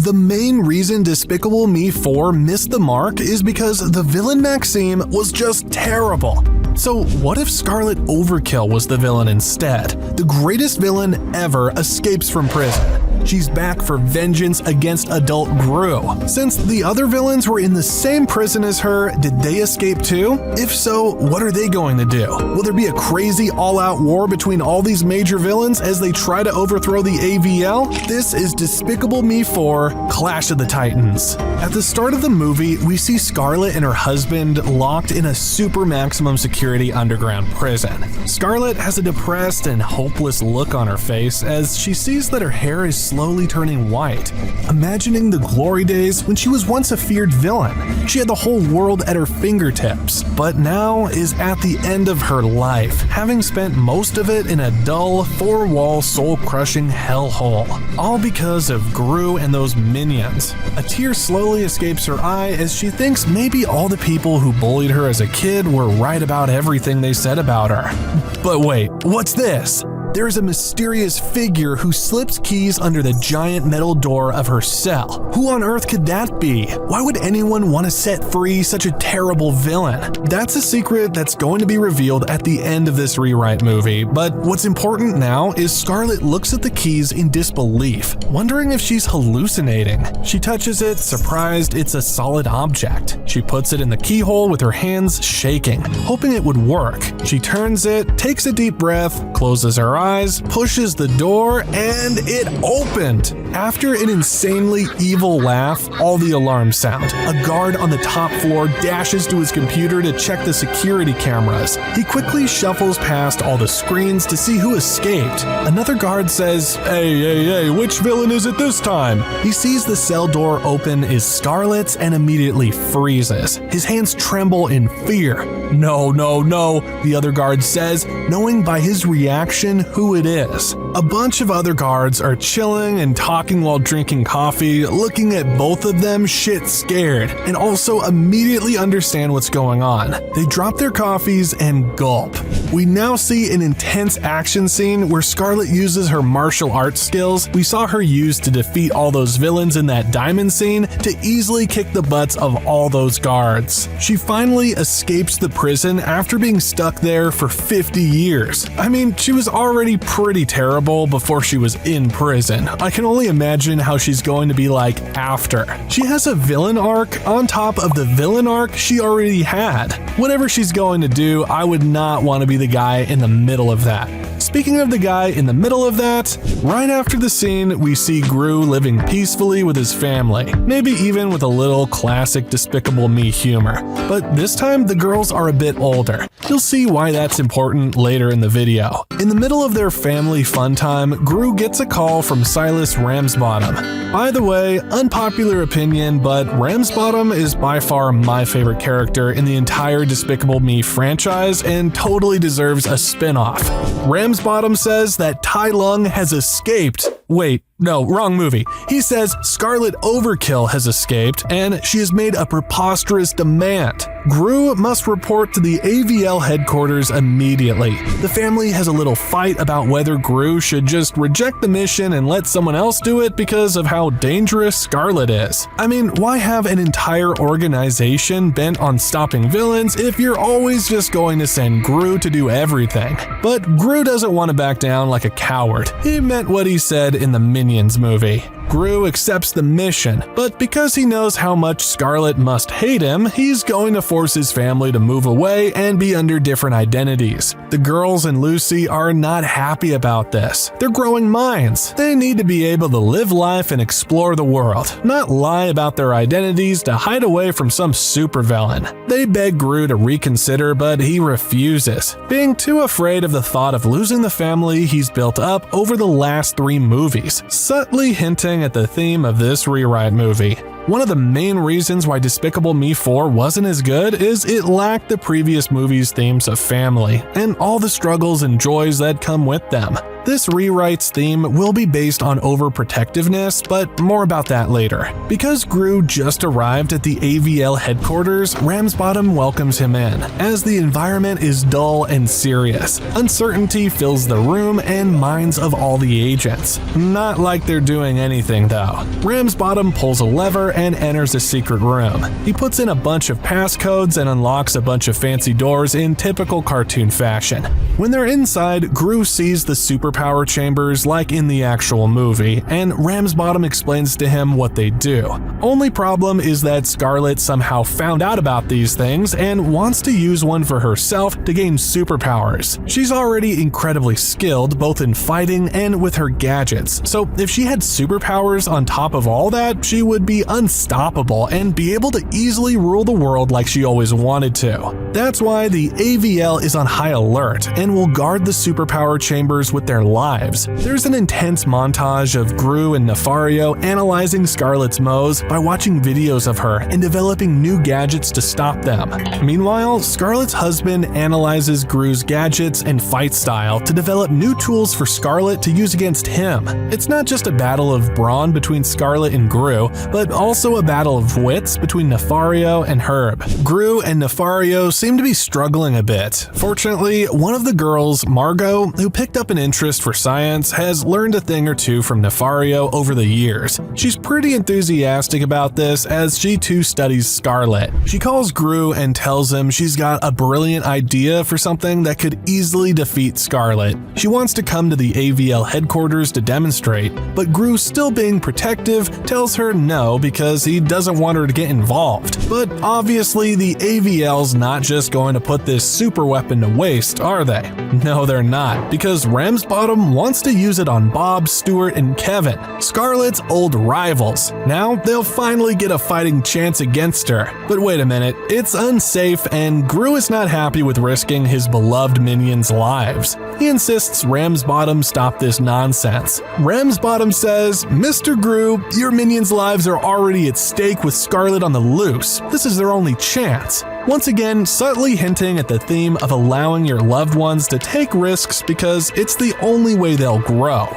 The main reason Despicable Me 4 missed the mark is because the villain Maxime was just terrible. So what if Scarlet Overkill was the villain instead? The greatest villain ever escapes from prison. She's back for vengeance against adult Gru. Since the other villains were in the same prison as her, did they escape too? If so, what are they going to do? Will there be a crazy all-out war between all these major villains as they try to overthrow the AVL? This is Despicable Me 4: Clash of the Titans. At the start of the movie, we see Scarlet and her husband locked in a super maximum security underground prison. Scarlet has a depressed and hopeless look on her face as she sees that her hair is slowly turning white. Imagining the glory days when she was once a feared villain, she had the whole world at her fingertips, but now is at the end of her life, having spent most of it in a dull, four-wall, soul-crushing hellhole. All because of Gru and those minions. A tear slowly escapes her eye as she thinks maybe all the people who bullied her as a kid were right about everything they said about her. But wait, what's this? There is a mysterious figure who slips keys under the giant metal door of her cell. Who on earth could that be? Why would anyone want to set free such a terrible villain? That's a secret that's going to be revealed at the end of this rewrite movie, but what's important now is Scarlet looks at the keys in disbelief, wondering if she's hallucinating. She touches it, surprised it's a solid object. She puts it in the keyhole with her hands shaking, hoping it would work. She turns it, takes a deep breath, closes her eyes, pushes the door, and it opened. After an insanely evil laugh, all the alarms sound. A guard on the top floor dashes to his computer to check the security cameras. He quickly shuffles past all the screens to see who escaped. Another guard says, Hey, which villain is it this time? He sees the cell door open is Scarlet's and immediately freezes. His hands tremble in fear. No, the other guard says, knowing by his reaction who it is. A bunch of other guards are chilling and talking while drinking coffee, looking at both of them shit scared, and also immediately understand what's going on. They drop their coffees and gulp. We now see an intense action scene where Scarlet uses her martial arts skills we saw her use to defeat all those villains in that diamond scene to easily kick the butts of all those guards. She finally escapes the prison after being stuck there for 50 years. I mean, she was already pretty terrible before she was in prison. I can only imagine how she's going to be like after. She has a villain arc on top of the villain arc she already had. Whatever she's going to do, I would not want to be the guy in the middle of that. Speaking of the guy in the middle of that, right after the scene, we see Gru living peacefully with his family, maybe even with a little classic Despicable Me humor. But this time, the girls are a bit older. You'll see why that's important later in the video. In the middle of their family fun time, Gru gets a call from Silas Ramsbottom. By the way, unpopular opinion, but Ramsbottom is by far my favorite character in the entire Despicable Me franchise and totally deserves a spin-off. Ramsbottom says that Tai Lung has escaped. Wait, no, wrong movie. He says Scarlet Overkill has escaped and she has made a preposterous demand. Gru must report to the AVL headquarters immediately. The family has a little fight about whether Gru should just reject the mission and let someone else do it because of how dangerous Scarlet is. I mean, why have an entire organization bent on stopping villains if you're always just going to send Gru to do everything? But Gru doesn't want to back down like a coward. He meant what he said in the Minions movie. Gru accepts the mission, but because he knows how much Scarlet must hate him, he's going to force his family to move away and be under different identities. The girls and Lucy are not happy about this. They're growing minds. They need to be able to live life and explore the world, not lie about their identities to hide away from some supervillain. They beg Gru to reconsider, but he refuses, being too afraid of the thought of losing the family he's built up over the last 3 movies, subtly hinting at the theme of this rewrite movie. One of the main reasons why Despicable Me 4 wasn't as good is it lacked the previous movie's themes of family and all the struggles and joys that come with them. This rewrite's theme will be based on overprotectiveness, but more about that later. Because Gru just arrived at the AVL headquarters, Ramsbottom welcomes him in, as the environment is dull and serious. Uncertainty fills the room and minds of all the agents. Not like they're doing anything though. Ramsbottom pulls a lever and enters a secret room. He puts in a bunch of passcodes and unlocks a bunch of fancy doors in typical cartoon fashion. When they're inside, Gru sees the superpower chambers like in the actual movie, and Ramsbottom explains to him what they do. Only problem is that Scarlet somehow found out about these things and wants to use one for herself to gain superpowers. She's already incredibly skilled both in fighting and with her gadgets, so if she had superpowers on top of all that, she would be unstoppable and be able to easily rule the world like she always wanted to. That's why the AVL is on high alert and will guard the superpower chambers with their lives. There's an intense montage of Gru and Nefario analyzing Scarlet's moves by watching videos of her and developing new gadgets to stop them. Meanwhile, Scarlet's husband analyzes Gru's gadgets and fight style to develop new tools for Scarlet to use against him. It's not just a battle of brawn between Scarlet and Gru, but also a battle of wits between Nefario and Herb. Gru and Nefario seem to be struggling a bit. Fortunately, one of the girls, Margo, who picked up an interest for science, has learned a thing or two from Nefario over the years. She's pretty enthusiastic about this as she too studies Scarlet. She calls Gru and tells him she's got a brilliant idea for something that could easily defeat Scarlet. She wants to come to the AVL headquarters to demonstrate, but Gru, still being protective, tells her no because he doesn't want her to get involved. But obviously the AVL's not just going to put this super weapon to waste, are they? No, they're not, because Ramsbottom wants to use it on Bob, Stuart, and Kevin, Scarlet's old rivals. Now they'll finally get a fighting chance against her. But wait a minute, it's unsafe and Gru is not happy with risking his beloved minions' lives. He insists Ramsbottom stop this nonsense. Ramsbottom says, "Mr. Gru, your minions' lives are already at stake with Scarlet on the loose. This is their only chance." Once again, subtly hinting at the theme of allowing your loved ones to take risks because it's the only way they'll grow.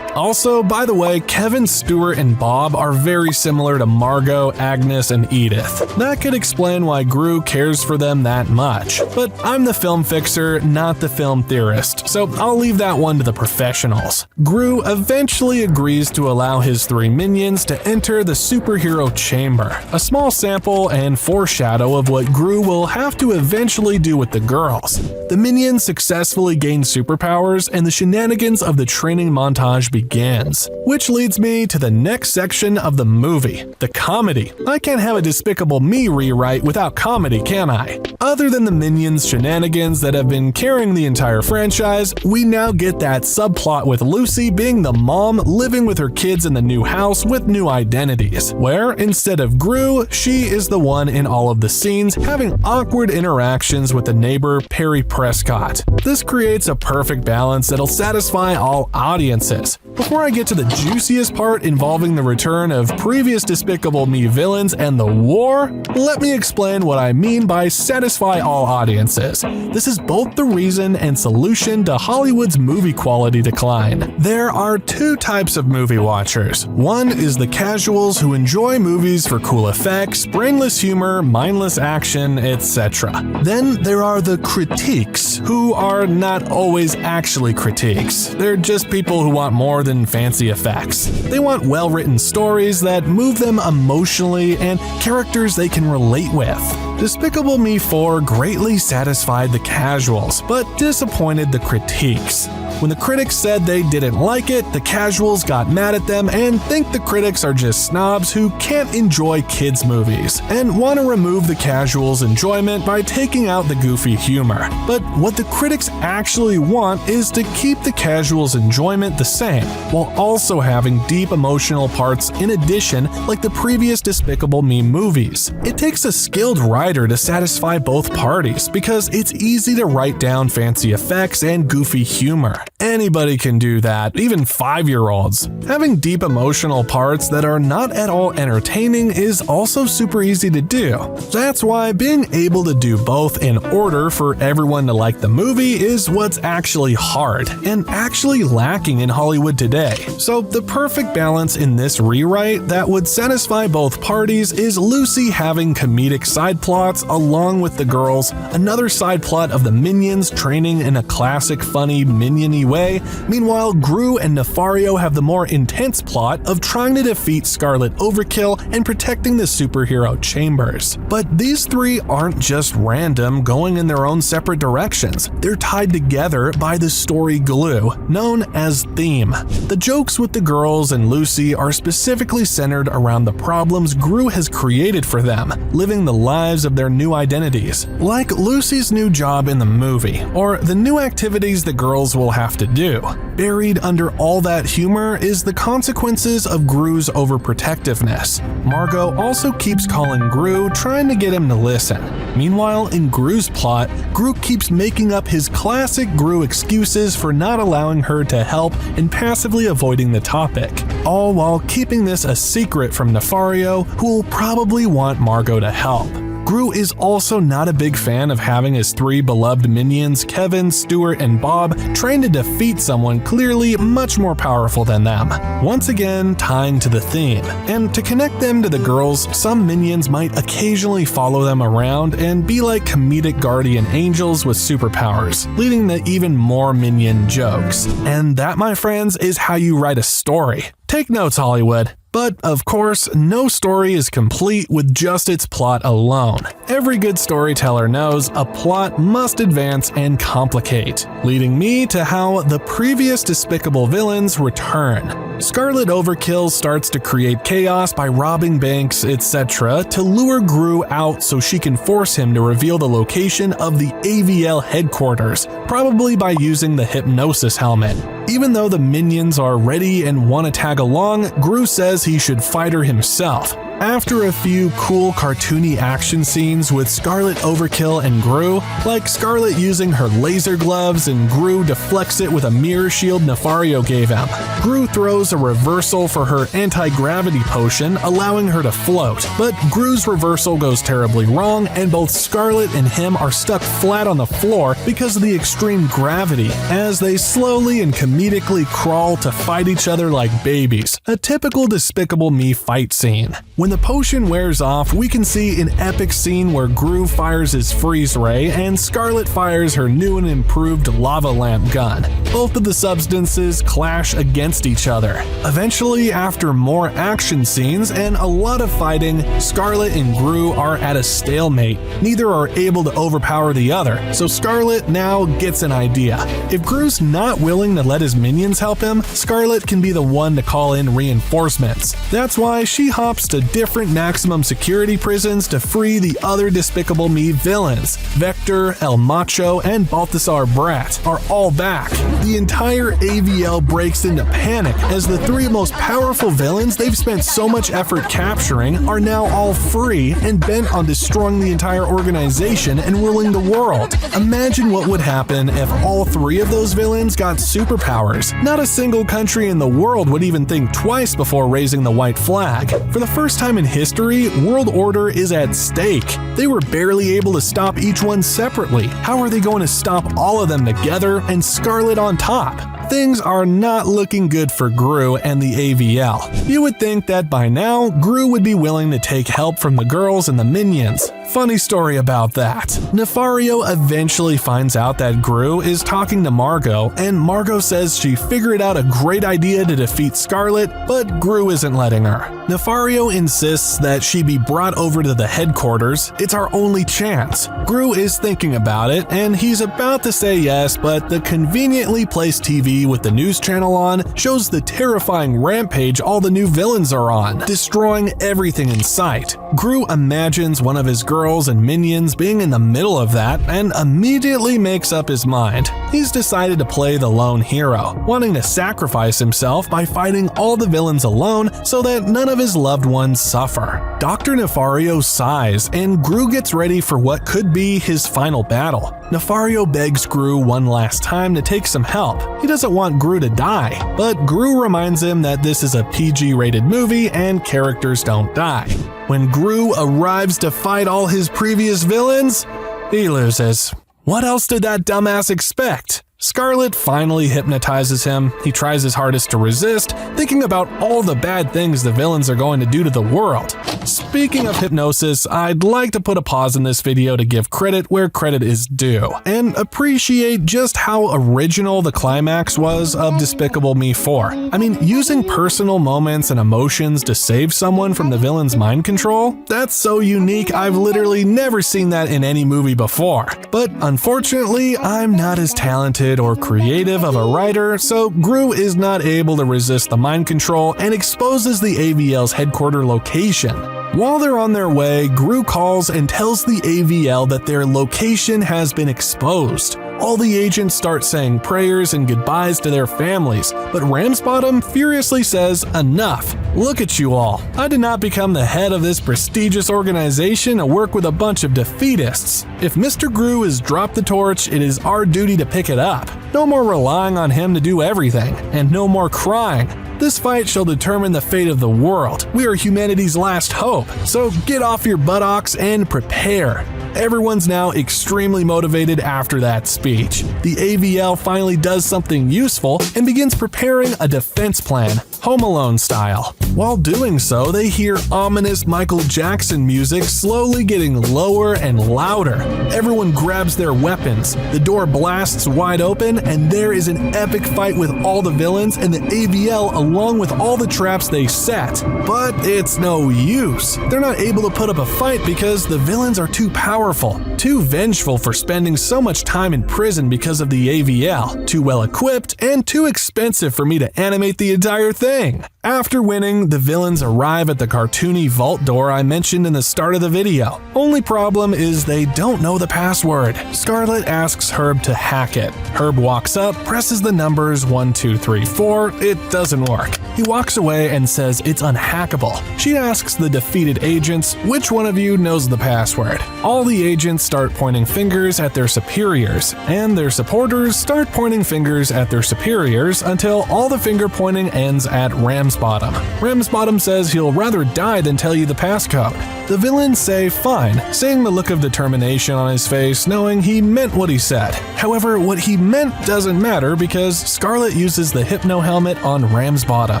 Also, by the way, Kevin, Stuart, and Bob are very similar to Margo, Agnes, and Edith. That could explain why Gru cares for them that much. But I'm the film fixer, not the film theorist, so I'll leave that one to the professionals. Gru eventually agrees to allow his three minions to enter the superhero chamber, a small sample and foreshadow of what Gru will have to eventually do with the girls. The minions successfully gain superpowers, and the shenanigans of the training montage begins. Which leads me to the next section of the movie, the comedy. I can't have a Despicable Me rewrite without comedy, can I? Other than the minions' shenanigans that have been carrying the entire franchise, we now get that subplot with Lucy being the mom living with her kids in the new house with new identities, where instead of Gru, she is the one in all of the scenes having awkward interactions with the neighbor Perry Prescott. This creates a perfect balance that'll satisfy all audiences. Before I get to the juiciest part involving the return of previous Despicable Me villains and the war, let me explain what I mean by satisfy all audiences. This is both the reason and solution to Hollywood's movie quality decline. There are two types of movie watchers. One is the casuals who enjoy movies for cool effects, brainless humor, mindless action, etc. Then there are the critiques, who are not always actually critiques. They're just people who want more than fancy effects. They want well-written stories that move them emotionally and characters they can relate with. Despicable Me 4 greatly satisfied the casuals, but disappointed the critiques. When the critics said they didn't like it, the casuals got mad at them and think the critics are just snobs who can't enjoy kids' movies, and want to remove the casuals' enjoyment by taking out the goofy humor. But what the critics actually want is to keep the casuals' enjoyment the same, while also having deep emotional parts in addition, like the previous Despicable Me movies. It takes a skilled writer to satisfy both parties because it's easy to write down fancy effects and goofy humor. Anybody can do that, even 5-year-olds. Having deep emotional parts that are not at all entertaining is also super easy to do. That's why being able to do both in order for everyone to like the movie is what's actually hard and actually lacking in Hollywood today. So the perfect balance in this rewrite that would satisfy both parties is Lucy having comedic side plots along with the girls, another side plot of the minions training in a classic funny minion-y way. Meanwhile, Gru and Nefario have the more intense plot of trying to defeat Scarlet Overkill and protecting the superhero chambers. But these three aren't just random, going in their own separate directions. They're tied together by the story glue, known as theme. The jokes with the girls and Lucy are specifically centered around the problems Gru has created for them, living the lives of their new identities, like Lucy's new job in the movie, or the new activities the girls will have to do. Buried under all that humor is the consequences of Gru's overprotectiveness. Margo also keeps calling Gru, trying to get him to listen. Meanwhile, in Gru's plot, Gru keeps making up his classic Gru excuses for not allowing her to help and passively avoiding the topic, all while keeping this a secret from Nefario, who will probably want Margo to help. Gru is also not a big fan of having his three beloved minions, Kevin, Stuart, and Bob, trying to defeat someone clearly much more powerful than them, once again tying to the theme. And to connect them to the girls, some minions might occasionally follow them around and be like comedic guardian angels with superpowers, leading to even more minion jokes. And that, my friends, is how you write a story. Take notes, Hollywood. But, of course, no story is complete with just its plot alone. Every good storyteller knows a plot must advance and complicate, leading me to how the previous despicable villains return. Scarlet Overkill starts to create chaos by robbing banks, etc., to lure Gru out so she can force him to reveal the location of the AVL headquarters, probably by using the hypnosis helmet. Even though the minions are ready and want to tag along, Gru says he should fight her himself. After a few cool cartoony action scenes with Scarlet Overkill and Gru, like Scarlet using her laser gloves and Gru deflects it with a mirror shield Nefario gave him. Gru throws a reversal for her anti-gravity potion, allowing her to float, but Gru's reversal goes terribly wrong and both Scarlet and him are stuck flat on the floor because of the extreme gravity, as they slowly and comedically crawl to fight each other like babies, a typical Despicable Me fight scene. When the potion wears off, we can see an epic scene where Gru fires his freeze ray and Scarlet fires her new and improved lava lamp gun. Both of the substances clash against each other. Eventually, after more action scenes and a lot of fighting, Scarlet and Gru are at a stalemate. Neither are able to overpower the other, so Scarlet now gets an idea. If Gru's not willing to let his minions help him, Scarlet can be the one to call in reinforcements. That's why she hops to different maximum security prisons to free the other Despicable Me villains. Vector, El Macho, and Balthazar Brat are all back. The entire AVL breaks into panic as the three most powerful villains they've spent so much effort capturing are now all free and bent on destroying the entire organization and ruling the world. Imagine what would happen if all three of those villains got superpowers. Not a single country in the world would even think twice before raising the white flag. For the first time in history, world order is at stake. They were barely able to stop each one separately. How are they going to stop all of them together and Scarlet on top? Things are not looking good for Gru and the AVL. You would think that by now, Gru would be willing to take help from the girls and the minions. Funny story about that. Nefario eventually finds out that Gru is talking to Margo, and Margo says she figured out a great idea to defeat Scarlet, but Gru isn't letting her. Nefario insists that she be brought over to the headquarters. It's our only chance. Gru is thinking about it, and he's about to say yes, but the conveniently placed TV with the news channel on shows the terrifying rampage all the new villains are on, destroying everything in sight. Gru imagines one of his girls and minions being in the middle of that and immediately makes up his mind. He's decided to play the lone hero, wanting to sacrifice himself by fighting all the villains alone so that none of his loved ones suffer. Dr. Nefario sighs and Gru gets ready for what could be his final battle. Nefario begs Gru one last time to take some help. He doesn't doesn't want Gru to die, but Gru reminds him that this is a PG-rated movie and characters don't die. When Gru arrives to fight all his previous villains, he loses. What else did that dumbass expect? Scarlet finally hypnotizes him. He tries his hardest to resist, thinking about all the bad things the villains are going to do to the world. Speaking of hypnosis, I'd like to put a pause in this video to give credit where credit is due, and appreciate just how original the climax was of Despicable Me 4. I mean, using personal moments and emotions to save someone from the villain's mind control? That's so unique, I've literally never seen that in any movie before. But unfortunately, I'm not as talented or creative of a writer, so Gru is not able to resist the mind control and exposes the AVL's headquarters location. While they're on their way, Gru calls and tells the AVL that their location has been exposed. All the agents start saying prayers and goodbyes to their families, but Ramsbottom furiously says, "Enough. Look at you all. I did not become the head of this prestigious organization to work with a bunch of defeatists. If Mr. Gru has dropped the torch, it is our duty to pick it up. No more relying on him to do everything, and no more crying. This fight shall determine the fate of the world. We are humanity's last hope, so get off your buttocks and prepare." Everyone's now extremely motivated after that speech. The AVL finally does something useful and begins preparing a defense plan, Home Alone style. While doing so, they hear ominous Michael Jackson music slowly getting lower and louder. Everyone grabs their weapons, the door blasts wide open, and there is an epic fight with all the villains and the AVL along with all the traps they set. But it's no use. They're not able to put up a fight because the villains are too powerful, too vengeful for spending so much time in prison because of the AVL, too well equipped, and too expensive for me to animate the entire thing. After winning, the villains arrive at the cartoony vault door I mentioned in the start of the video. Only problem is they don't know the password. Scarlet asks Herb to hack it. Herb walks up, presses the numbers 1, 2, 3, 4. It doesn't work. He walks away and says it's unhackable. She asks the defeated agents, which one of you knows the password? All the agents start pointing fingers at their superiors, and their supporters start pointing fingers at their superiors until all the finger pointing ends at Ramsbottom. Ramsbottom says he'll rather die than tell you the passcode. The villains say fine, seeing the look of determination on his face, knowing he meant what he said. However, what he meant doesn't matter because Scarlet uses the hypno helmet on Ramsbottom.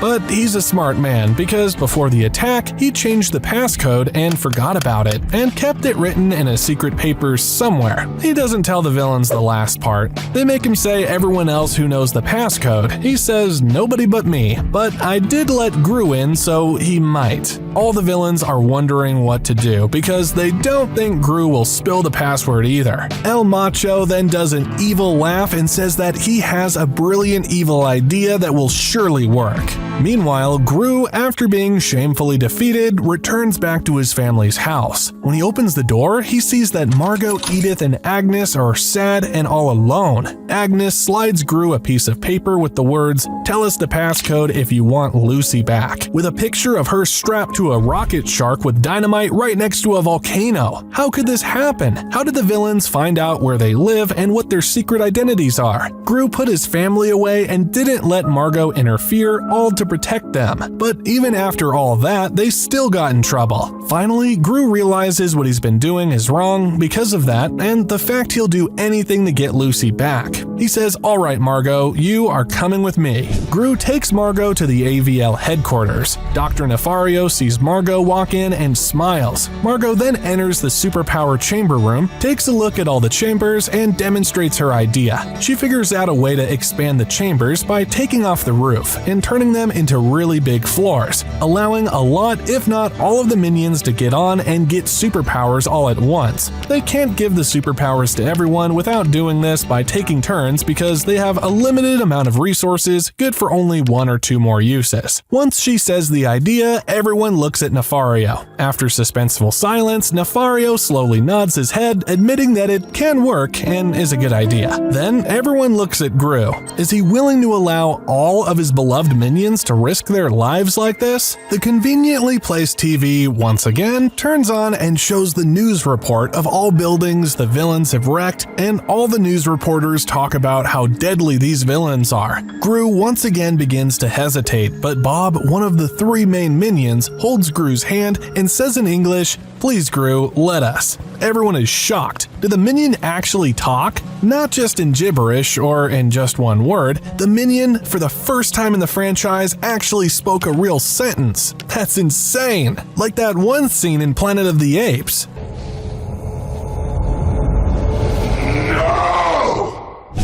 But he's a smart man because before the attack, he changed the passcode and forgot about it, and kept it written in a secret paper somewhere. He doesn't tell the villains the last part. They make him say everyone else who knows the passcode. He says nobody but me, but I did let Gru in, so he might. All the villains are wondering what to do because they don't think Gru will spill the password either. El Macho then does an evil laugh and says that he has a brilliant evil idea that will surely work. Meanwhile, Gru, after being shamefully defeated, returns back to his family's house. When he opens the door, he sees that Margo, Edith, and Agnes are sad and all alone. Agnes slides Gru a piece of paper with the words, "Tell us the passcode if you want Lucy back," with a picture of her strapped to a rocket shark with dynamite right next to a volcano. How could this happen? How did the villains find out where they live and what their secret identities are? Gru put his family away and didn't let Margo interfere, all to protect them. But even after all that, they still got in trouble. Finally, Gru realizes what he's been doing is wrong because of that, and the fact he'll do anything to get Lucy back. He says, "Alright Margo, you are coming with me." Gru takes Margo to the AVL headquarters. Dr. Nefario sees Margo walk in and smiles. Margo then enters the superpower chamber room, takes a look at all the chambers, and demonstrates her idea. She figures out a way to expand the chambers by taking off the roof and turning them into really big floors, allowing a lot, if not all of the minions to get on and get superpowers all at once. They can't give the superpowers to everyone without doing this by taking turns because they have a limited amount of resources, good for only 1 or 2 more uses. Once she says the idea, everyone looks at Nefario. After suspenseful silence, Nefario slowly nods his head, admitting that it can work and is a good idea. Then everyone looks at Gru. Is he willing to allow all of his beloved minions to risk their lives like this? The conveniently placed TV once again turns on and shows the news report of all buildings the villains have wrecked, and all the news reporters talk about how deadly these villains are. Gru once again begins to hesitate, but Bob, one of the three main minions, holds Gru's hand and says in English, "Please, Gru, let us." Everyone is shocked. Did the minion actually talk? Not just in gibberish or in just one word. The minion, for the first time in the franchise, actually spoke a real sentence. That's insane! Like that one scene in Planet of the Apes.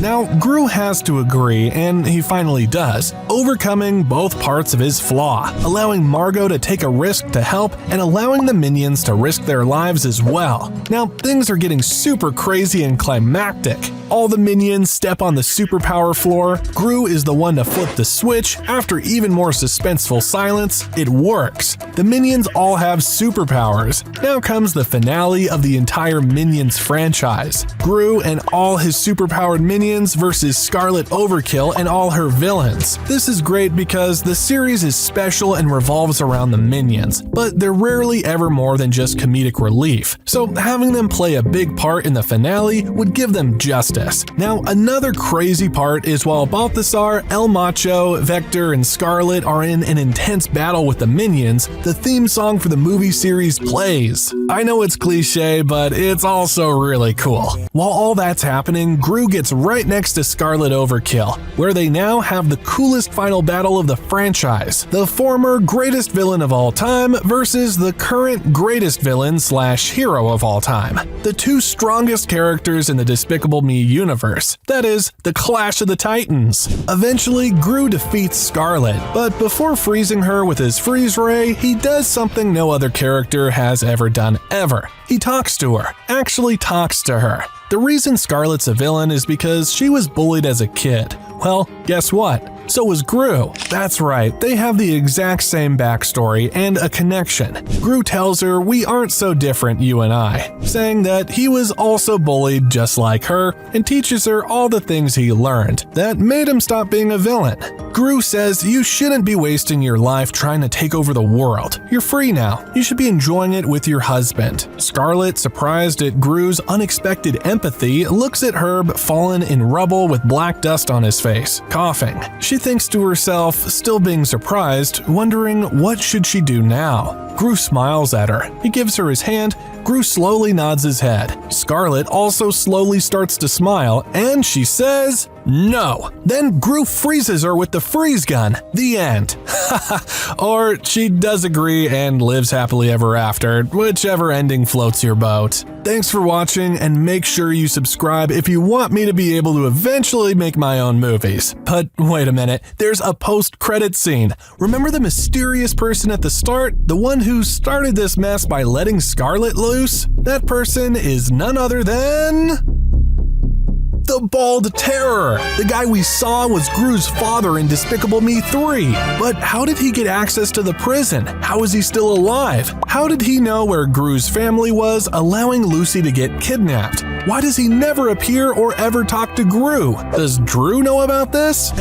Now, Gru has to agree, and he finally does, overcoming both parts of his flaw, allowing Margo to take a risk to help and allowing the minions to risk their lives as well. Now, things are getting super crazy and climactic. All the minions step on the superpower floor. Gru is the one to flip the switch. After even more suspenseful silence, it works. The minions all have superpowers. Now comes the finale of the entire Minions franchise. Gru and all his superpowered minions versus Scarlet Overkill and all her villains. This is great because the series is special and revolves around the minions, but they're rarely ever more than just comedic relief. So having them play a big part in the finale would give them justice. Now, another crazy part is while Balthazar, El Macho, Vector, and Scarlet are in an intense battle with the minions, the theme song for the movie series plays. I know it's cliche, but it's also really cool. While all that's happening, Gru gets right next to Scarlet Overkill, where they now have the coolest final battle of the franchise. The former greatest villain of all time versus the current greatest villain / hero of all time. The two strongest characters in the Despicable Me universe. That is, the Clash of the Titans. Eventually, Gru defeats Scarlet, but before freezing her with his freeze ray, he does something no other character has ever done ever. He talks to her. Actually talks to her. The reason Scarlet's a villain is because she was bullied as a kid. Well, guess what? So was Gru. That's right, they have the exact same backstory and a connection. Gru tells her, "We aren't so different, you and I," saying that he was also bullied just like her, and teaches her all the things he learned that made him stop being a villain. Gru says you shouldn't be wasting your life trying to take over the world. You're free now. You should be enjoying it with your husband. Scarlet, surprised at Gru's unexpected empathy, looks at Herb fallen in rubble with black dust on his face, coughing. She thinks to herself, still being surprised, wondering what should she do now. Gru smiles at her. He gives her his hand. Gru slowly nods his head. Scarlet also slowly starts to smile, and she says, "No." Then Gru freezes her with the freeze gun. The end. Or she does agree and lives happily ever after, whichever ending floats your boat. Thanks for watching, and make sure you subscribe if you want me to be able to eventually make my own movies. But wait a minute, there's a post-credit scene. Remember the mysterious person at the start? The one who started this mess by letting Scarlet loose? That person is none other than... the Bald Terror! The guy we saw was Gru's father in Despicable Me 3. But how did he get access to the prison? How is he still alive? How did he know where Gru's family was, allowing Lucy to get kidnapped? Why does he never appear or ever talk to Gru? Does Drew know about this?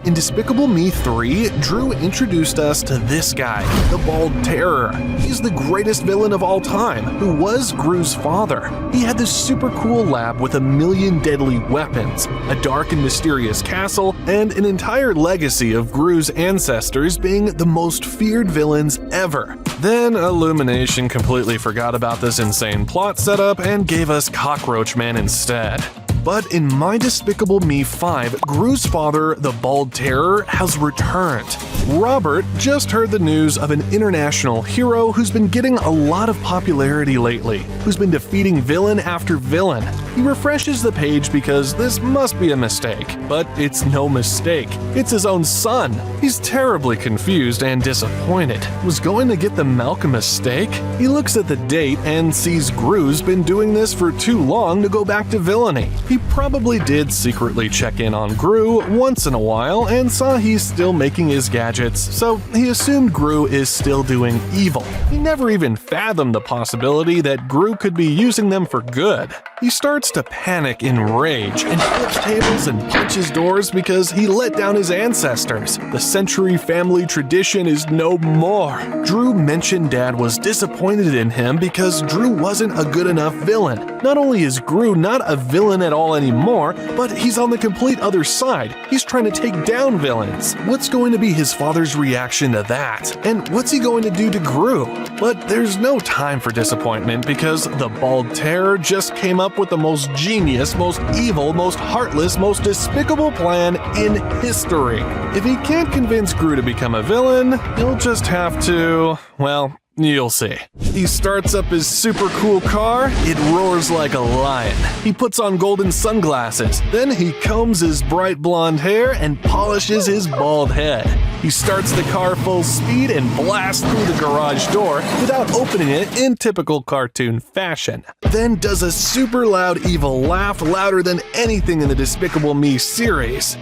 In Despicable Me 3, Drew introduced us to this guy, the Bald Terror. He's the greatest villain of all time, who was Gru's father. He had this super cool lab with 1,000,000 deadly weapons, a dark and mysterious castle, and an entire legacy of Gru's ancestors being the most feared villains ever. Then Illumination completely forgot about this insane plot setup and gave us Cockroach Man instead. But in My Despicable Me 5, Gru's father, the Bald Terror, has returned. Robert just heard the news of an international hero who's been getting a lot of popularity lately, who's been defeating villain after villain. He refreshes the page because this must be a mistake, but it's no mistake. It's his own son. He's terribly confused and disappointed. Was going to get the milk a mistake? He looks at the date and sees Gru's been doing this for too long to go back to villainy. He probably did secretly check in on Gru once in a while and saw he's still making his gadget gadgets, so he assumed Gru is still doing evil. He never even fathomed the possibility that Gru could be using them for good. He starts to panic in rage and flips tables and punches doors because he let down his ancestors. The century family tradition is no more. Drew mentioned Dad was disappointed in him because Drew wasn't a good enough villain. Not only is Gru not a villain at all anymore, but he's on the complete other side. He's trying to take down villains. What's going to be his father's reaction to that? And what's he going to do to Gru? But there's no time for disappointment because the Bald Terror just came up with the most genius, most evil, most heartless, most despicable plan in history. If he can't convince Gru to become a villain, he'll just have to, well, you'll see. He starts up his super cool car. It roars like a lion. He puts on golden sunglasses. Then he combs his bright blonde hair and polishes his bald head. He starts the car full speed and blasts through the garage door without opening it in typical cartoon fashion. Then does a super loud evil laugh louder than anything in the Despicable Me series.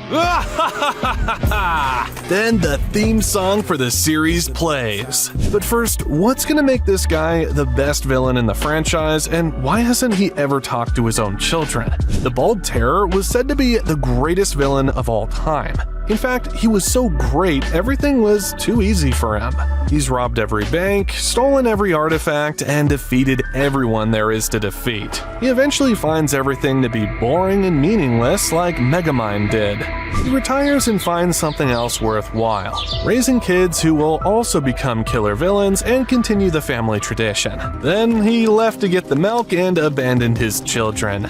Then the theme song for the series plays. But first, what's gonna make this guy the best villain in the franchise, and why hasn't he ever talked to his own children? The Bald Terror was said to be the greatest villain of all time. In fact, he was so great, everything was too easy for him. He's robbed every bank, stolen every artifact, and defeated everyone there is to defeat. He eventually finds everything to be boring and meaningless like Megamind did. He retires and finds something else worthwhile, raising kids who will also become killer villains and continue the family tradition. Then he left to get the milk and abandoned his children.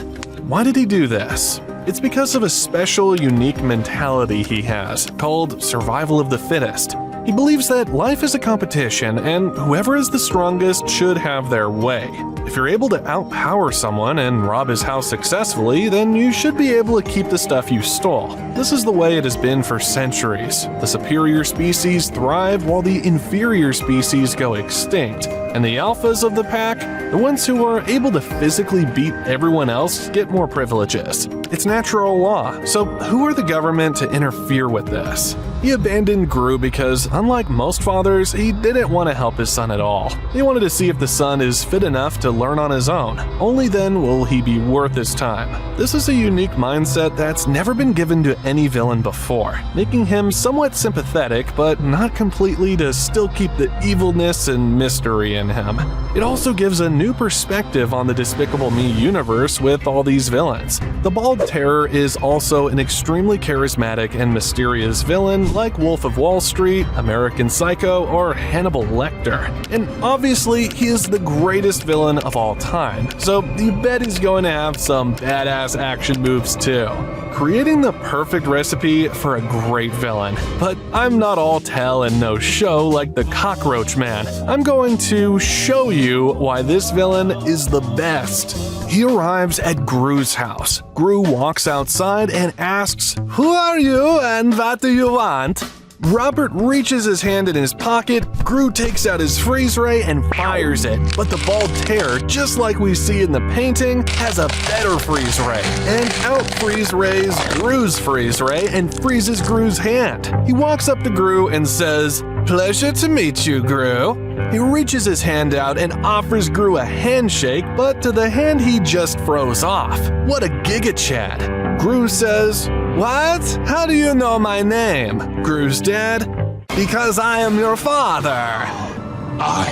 Why did he do this? It's because of a special, unique mentality he has, called survival of the fittest. He believes that life is a competition, and whoever is the strongest should have their way. If you're able to outpower someone and rob his house successfully, then you should be able to keep the stuff you stole. This is the way it has been for centuries. The superior species thrive while the inferior species go extinct. And the alphas of the pack, the ones who are able to physically beat everyone else, get more privileges. It's natural law, so who are the government to interfere with this? He abandoned Gru because, unlike most fathers, he didn't want to help his son at all. He wanted to see if the son is fit enough to learn on his own. Only then will he be worth his time. This is a unique mindset that's never been given to any villain before, making him somewhat sympathetic, but not completely to still keep the evilness and mystery in him. It also gives a new perspective on the Despicable Me universe with all these villains. The Bald Terror is also an extremely charismatic and mysterious villain like Wolf of Wall Street, American Psycho, or Hannibal Lecter. And obviously, he is the greatest villain of all time, so you bet he's going to have some badass action moves too. Creating the perfect recipe for a great villain. But I'm not all tell and no show like the Cockroach Man. I'm going to show you why this villain is the best. He arrives at Gru's house. Gru walks outside and asks, "Who are you and what do you want?" Robert reaches his hand in his pocket, Gru takes out his freeze ray and fires it, but the Bald Terror, just like we see in the painting, has a better freeze ray, and out freeze rays Gru's freeze ray and freezes Gru's hand. He walks up to Gru and says, "Pleasure to meet you, Gru." He reaches his hand out and offers Gru a handshake, but to the hand he just froze off. What a giga Chad. Gru says, "What? How do you know my name?" Gru's dad, "Because I am your father." I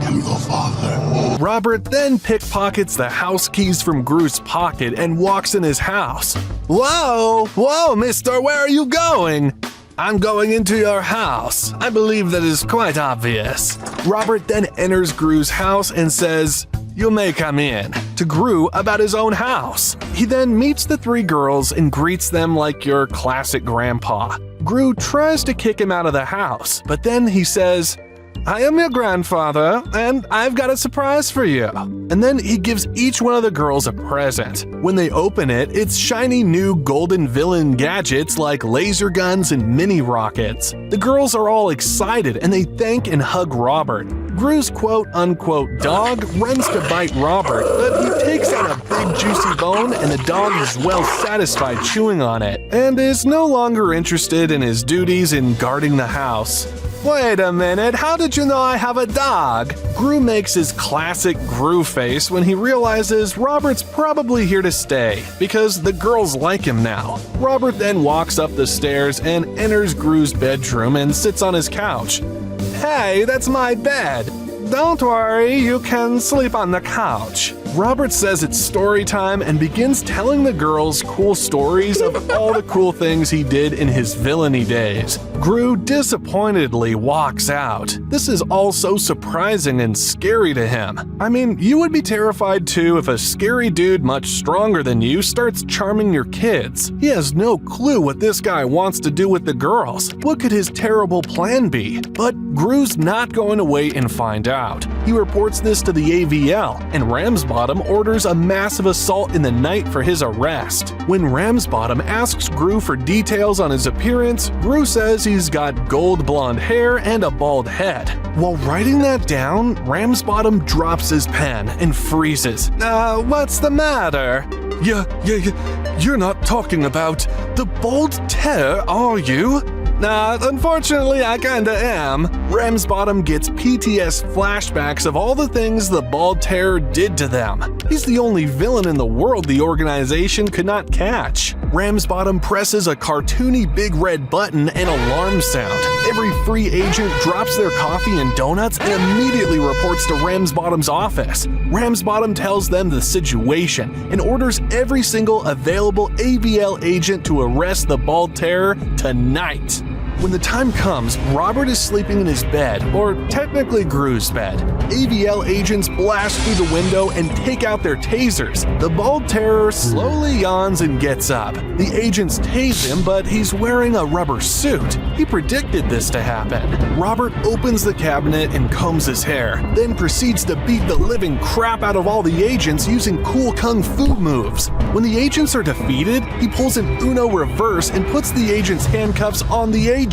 am your father. Robert then pickpockets the house keys from Gru's pocket and walks in his house. Whoa, mister, where are you going?" "I'm going into your house. I believe that is quite obvious." Robert then enters Gru's house and says, "You may come in," to Gru about his own house. He then meets the three girls and greets them like your classic grandpa. Gru tries to kick him out of the house, but then he says, I am your grandfather, and I've got a surprise for you. And then he gives each one of the girls a present. When they open it, it's shiny new golden villain gadgets like laser guns and mini rockets. The girls are all excited and they thank and hug Robert. Gru's quote-unquote dog runs to bite Robert, but he takes out a big juicy bone and the dog is well satisfied chewing on it, and is no longer interested in his duties in guarding the house. Wait a minute, how did you know I have a dog? Gru makes his classic Gru face when he realizes Robert's probably here to stay, because the girls like him now. Robert then walks up the stairs and enters Gru's bedroom and sits on his couch. Hey, that's my bed. Don't worry, you can sleep on the couch. Robert says it's story time and begins telling the girls cool stories of all the cool things he did in his villainy days. Gru disappointedly walks out. This is all so surprising and scary to him. I mean, you would be terrified too if a scary dude much stronger than you starts charming your kids. He has no clue what this guy wants to do with the girls. What could his terrible plan be? But Gru's not going to wait and find out. He reports this to the AVL, and Ramsbottom orders a massive assault in the night for his arrest. When Ramsbottom asks Gru for details on his appearance, Gru says he's got gold blonde hair and a bald head. While writing that down, Ramsbottom drops his pen and freezes. What's the matter? You're not talking about the Bald Terror, are you? Unfortunately, I kinda am. Ramsbottom gets PTS flashbacks of all the things the Bald Terror did to them. He's the only villain in the world the organization could not catch. Ramsbottom presses a cartoony big red button and alarm sound. Every free agent drops their coffee and donuts and immediately reports to Ramsbottom's office. Ramsbottom tells them the situation and orders every single available AVL agent to arrest the Bald Terror tonight. When the time comes, Robert is sleeping in his bed, or technically Gru's bed. AVL agents blast through the window and take out their tasers. The Bald Terror slowly yawns and gets up. The agents tase him, but he's wearing a rubber suit. He predicted this to happen. Robert opens the cabinet and combs his hair, then proceeds to beat the living crap out of all the agents using cool kung fu moves. When the agents are defeated, he pulls an Uno reverse and puts the agents' handcuffs on the agents.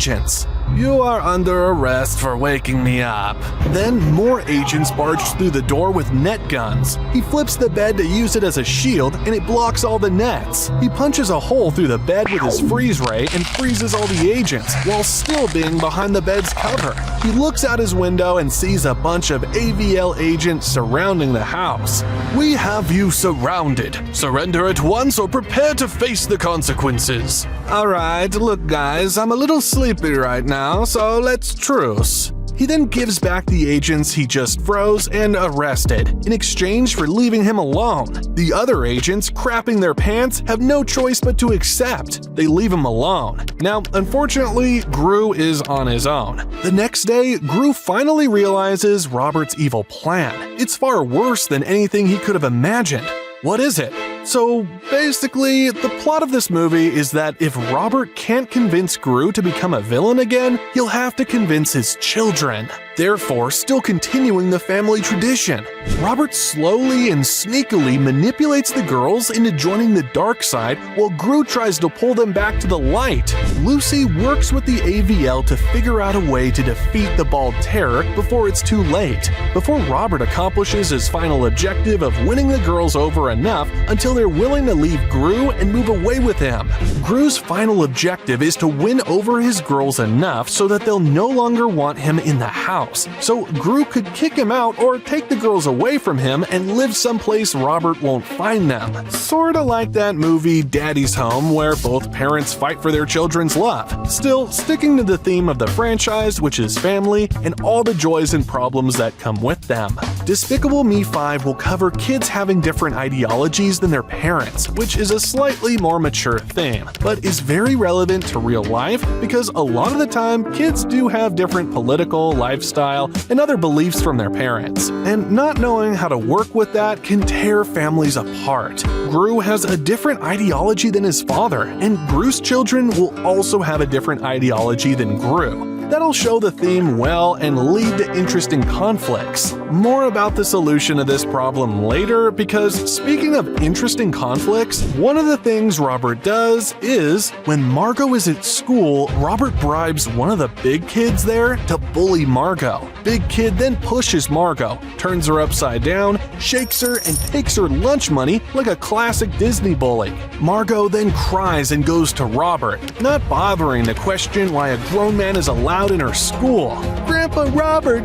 You are under arrest for waking me up. Then more agents barge through the door with net guns. He flips the bed to use it as a shield and it blocks all the nets. He punches a hole through the bed with his freeze ray and freezes all the agents while still being behind the bed's cover. He looks out his window and sees a bunch of AVL agents surrounding the house. We have you surrounded. Surrender at once or prepare to face the consequences. Alright, look guys, I'm a little sleepy right now, so let's truce. He then gives back the agents he just froze and arrested, in exchange for leaving him alone. The other agents, crapping their pants, have no choice but to accept. They leave him alone. Now, unfortunately, Gru is on his own. The next day, Gru finally realizes Robert's evil plan. It's far worse than anything he could have imagined. What is it? So basically, the plot of this movie is that if Robert can't convince Gru to become a villain again, he'll have to convince his children, therefore still continuing the family tradition. Robert slowly and sneakily manipulates the girls into joining the dark side while Gru tries to pull them back to the light. Lucy works with the AVL to figure out a way to defeat the Bald Terror before it's too late, before Robert accomplishes his final objective of winning the girls over enough until they're willing to leave Gru and move away with him. Gru's final objective is to win over his girls enough so that they'll no longer want him in the house, so Gru could kick him out or take the girls away from him and live someplace Robert won't find them. Sorta like that movie Daddy's Home where both parents fight for their children's love, still sticking to the theme of the franchise, which is family and all the joys and problems that come with them. Despicable Me 5 will cover kids having different ideologies than their parents, which is a slightly more mature theme, but is very relevant to real life because a lot of the time kids do have different political, lifestyle, and other beliefs from their parents, and not knowing how to work with that can tear families apart. Gru has a different ideology than his father, and Gru's children will also have a different ideology than Gru. That'll show the theme well and lead to interesting conflicts. More about the solution to this problem later, because speaking of interesting conflicts, one of the things Robert does is, when Margo is at school, Robert bribes one of the big kids there to bully Margo. Big kid then pushes Margo, turns her upside down, shakes her, and takes her lunch money like a classic Disney bully. Margo then cries and goes to Robert, not bothering to question why a grown man is allowed in her school. Grandpa Robert,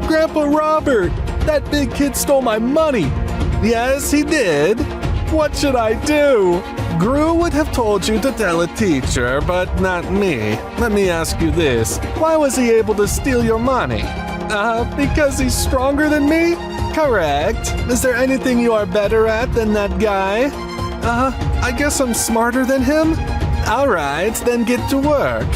that big kid stole my money. Yes, he did. What should I do? Gru would have told you to tell a teacher, but not me. Let me ask you this. Why was he able to steal your money? Because he's stronger than me? Correct. Is there anything you are better at than that guy? I guess I'm smarter than him? Alright, then get to work.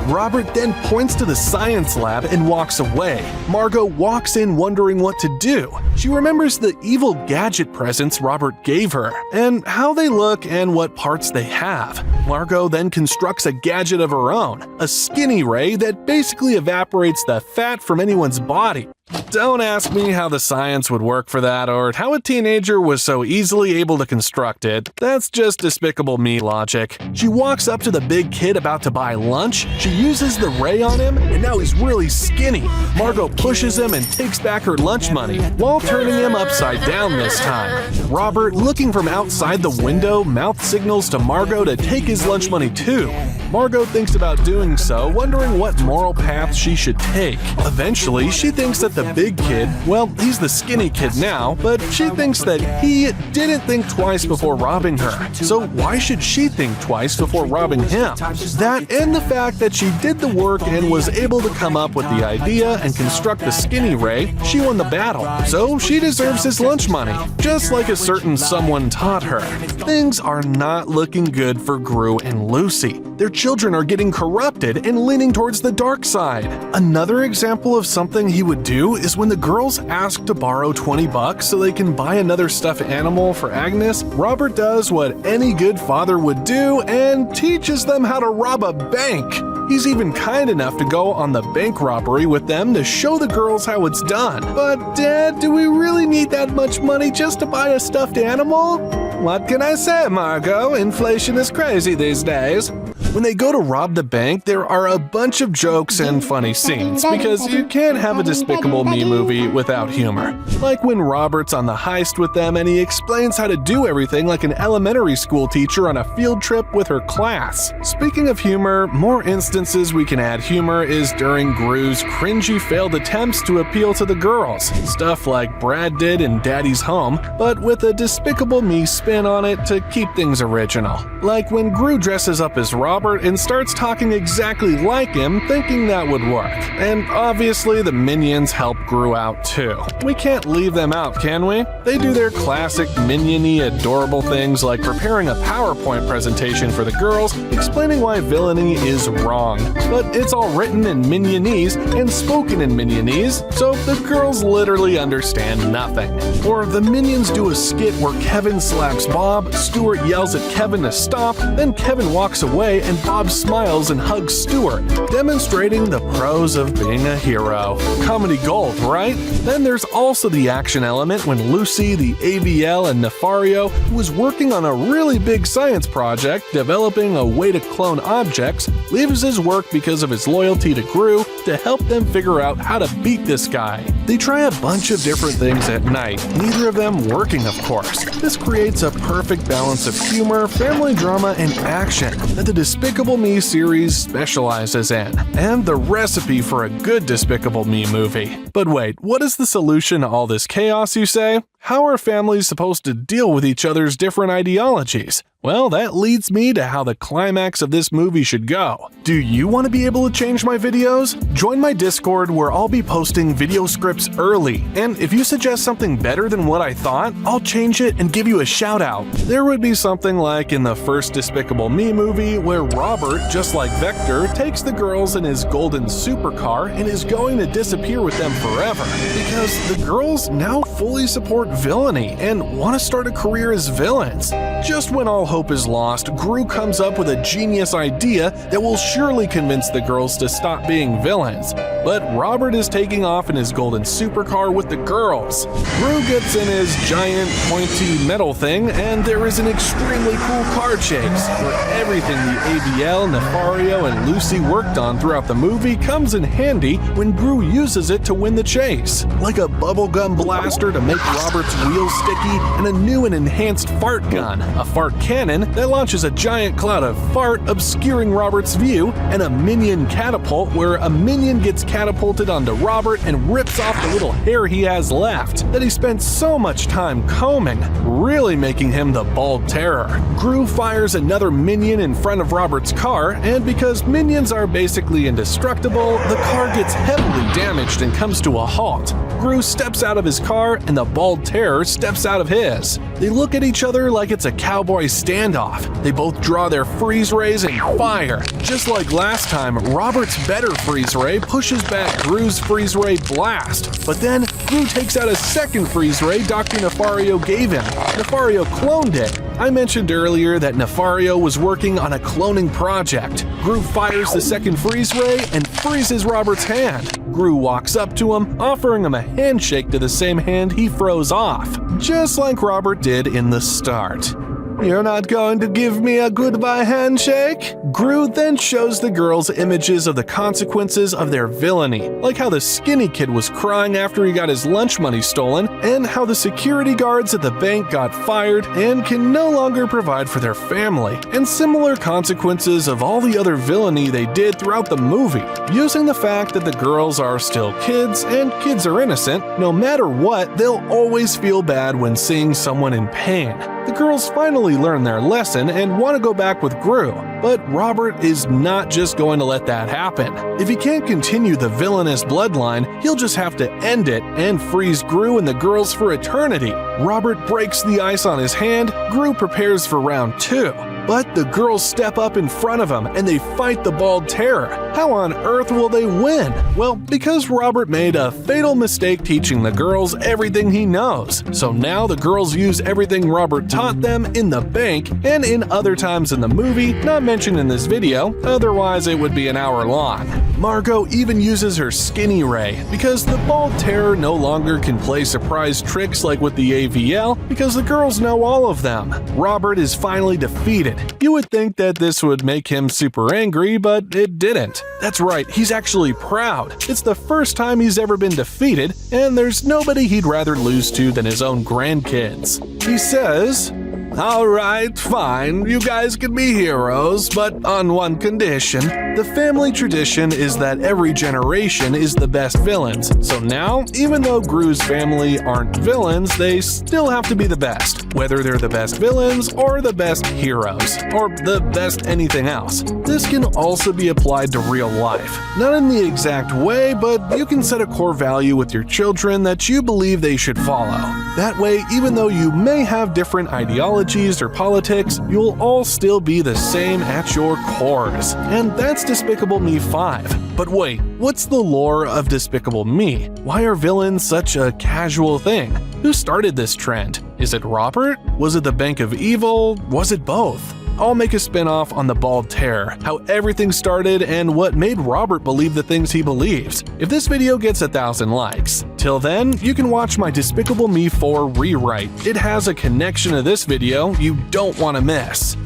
Robert then points to the science lab and walks away. Margo walks in wondering what to do. She remembers the evil gadget presents Robert gave her, and how they look and what parts they have. Margo then constructs a gadget of her own, a skinny ray that basically evaporates the fat from anyone's body. Don't ask me how the science would work for that or how a teenager was so easily able to construct it. That's just Despicable Me logic. She walks up to the big kid about to buy lunch. She uses the ray on him, and now he's really skinny. Margo pushes him and takes back her lunch money, while turning him upside down this time. Robert, looking from outside the window, mouth signals to Margo to take his lunch money too. Margo thinks about doing so, wondering what moral path she should take. Eventually, she thinks that the big kid, well, he's the skinny kid now, but she thinks that he didn't think twice before robbing her. So why should she think twice before robbing him? That and the fact that she did the work and was able to come up with the idea and construct the skinny ray, she won the battle. So she deserves his lunch money, just like a certain someone taught her. Things are not looking good for Gru and Lucy. Their children are getting corrupted and leaning towards the dark side. Another example of something he would do is when the girls ask to borrow $20 so they can buy another stuffed animal for Agnes, Robert does what any good father would do and teaches them how to rob a bank. He's even kind enough to go on the bank robbery with them to show the girls how it's done. But Dad, do we really need that much money just to buy a stuffed animal? What can I say, Margo? Inflation is crazy these days. When they go to rob the bank, there are a bunch of jokes and funny scenes, because you can't have a Despicable Me movie without humor. Like when Robert's on the heist with them and he explains how to do everything like an elementary school teacher on a field trip with her class. Speaking of humor, more instances we can add humor is during Gru's cringy failed attempts to appeal to the girls. Stuff like Brad did in Daddy's Home, but with a Despicable Me spin on it to keep things original. Like when Gru dresses up as Robert and starts talking exactly like him, thinking that would work. And obviously the minions help Gru out too. We can't leave them out, can we? They do their classic minion-y adorable things like preparing a PowerPoint presentation for the girls, explaining why villainy is wrong. But it's all written in minionese and spoken in minionese, so the girls literally understand nothing. Or the minions do a skit where Kevin slaps Bob, Stuart yells at Kevin to stop, then Kevin walks away and Bob smiles and hugs Stuart, demonstrating the pros of being a hero. Comedy gold, right? Then there's also the action element when Lucy, the AVL, and Nefario, who was working on a really big science project developing a way to clone objects, leaves his work because of his loyalty to Gru to help them figure out how to beat this guy. They try a bunch of different things at night, neither of them working, of course. This creates a perfect balance of humor, family drama, and action that the Despicable Me series specializes in, and the recipe for a good Despicable Me movie. But wait, what is the solution to all this chaos, you say? How are families supposed to deal with each other's different ideologies? Well, that leads me to how the climax of this movie should go. Do you want to be able to change my videos? Join my Discord where I'll be posting video scripts early, and if you suggest something better than what I thought, I'll change it and give you a shout out. There would be something like in the first Despicable Me movie where Robert, just like Vector, takes the girls in his golden supercar and is going to disappear with them forever, because the girls now fully support villainy and want to start a career as villains. Just when all hope is lost, Gru comes up with a genius idea that will surely convince the girls to stop being villains. but Robert is taking off in his golden supercar with the girls. Gru gets in his giant pointy metal thing, and there is an extremely cool car chase, where everything the AVL, Nefario, and Lucy worked on throughout the movie comes in handy when Gru uses it to win the chase, like a bubblegum blaster to make Robert's wheels sticky, and a new and enhanced fart gun, a fart cannon that launches a giant cloud of fart obscuring Robert's view, and a minion catapult where a minion gets catapulted onto Robert and rips off the little hair he has left that he spent so much time combing, really making him the bald terror. Gru fires another minion in front of Robert's car, and because minions are basically indestructible, the car gets heavily damaged and comes to a halt. Gru steps out of his car and the bald terror steps out of his. They look at each other like it's a cowboy standoff. They both draw their freeze rays and fire. Just like last time, Robert's better freeze ray pushes back Gru's freeze ray blast. But then, Gru takes out a second freeze ray Dr. Nefario gave him. Nefario cloned it. I mentioned earlier that Nefario was working on a cloning project. Gru fires the second freeze ray and freezes Robert's hand. Gru walks up to him, offering him a handshake to the same hand he froze off, just like Robert did in the start. "You're not going to give me a goodbye handshake?" Gru then shows the girls images of the consequences of their villainy, like how the skinny kid was crying after he got his lunch money stolen, and how the security guards at the bank got fired and can no longer provide for their family, and similar consequences of all the other villainy they did throughout the movie, using the fact that the girls are still kids and kids are innocent. No matter what, they'll always feel bad when seeing someone in pain. The girls finally learn their lesson and want to go back with Gru, but Robert is not just going to let that happen. If he can't continue the villainous bloodline, he'll just have to end it and freeze Gru and the girls for eternity. Robert breaks the ice on his hand. Gru prepares for round 2. But the girls step up in front of him and they fight the bald terror. How on earth will they win? Well, because Robert made a fatal mistake teaching the girls everything he knows. So now the girls use everything Robert taught them in the bank and in other times in the movie, not mentioned in this video, otherwise it would be an hour long. Margo even uses her skinny ray, because the bald terror no longer can play surprise tricks like with the AVL, because the girls know all of them. Robert is finally defeated. You would think that this would make him super angry, but it didn't. That's right, he's actually proud. It's the first time he's ever been defeated, and there's nobody he'd rather lose to than his own grandkids. He says, "Alright, fine, you guys can be heroes, but on one condition. The family tradition is that every generation is the best villains, so now, even though Gru's family aren't villains, they still have to be the best, whether they're the best villains or the best heroes, or the best anything else. This can also be applied to real life. Not in the exact way, but you can set a core value with your children that you believe they should follow. That way, even though you may have different ideologies or politics, you'll all still be the same at your cores." And that's Despicable Me 5. But wait, what's the lore of Despicable Me? Why are villains such a casual thing? Who started this trend? Is it Robert? Was it the Bank of Evil? Was it both? I'll make a spin-off on the Bald Terror, how everything started and what made Robert believe the things he believes, if this video gets 1,000 likes. Till then, you can watch my Despicable Me 4 rewrite. It has a connection to this video you don't want to miss.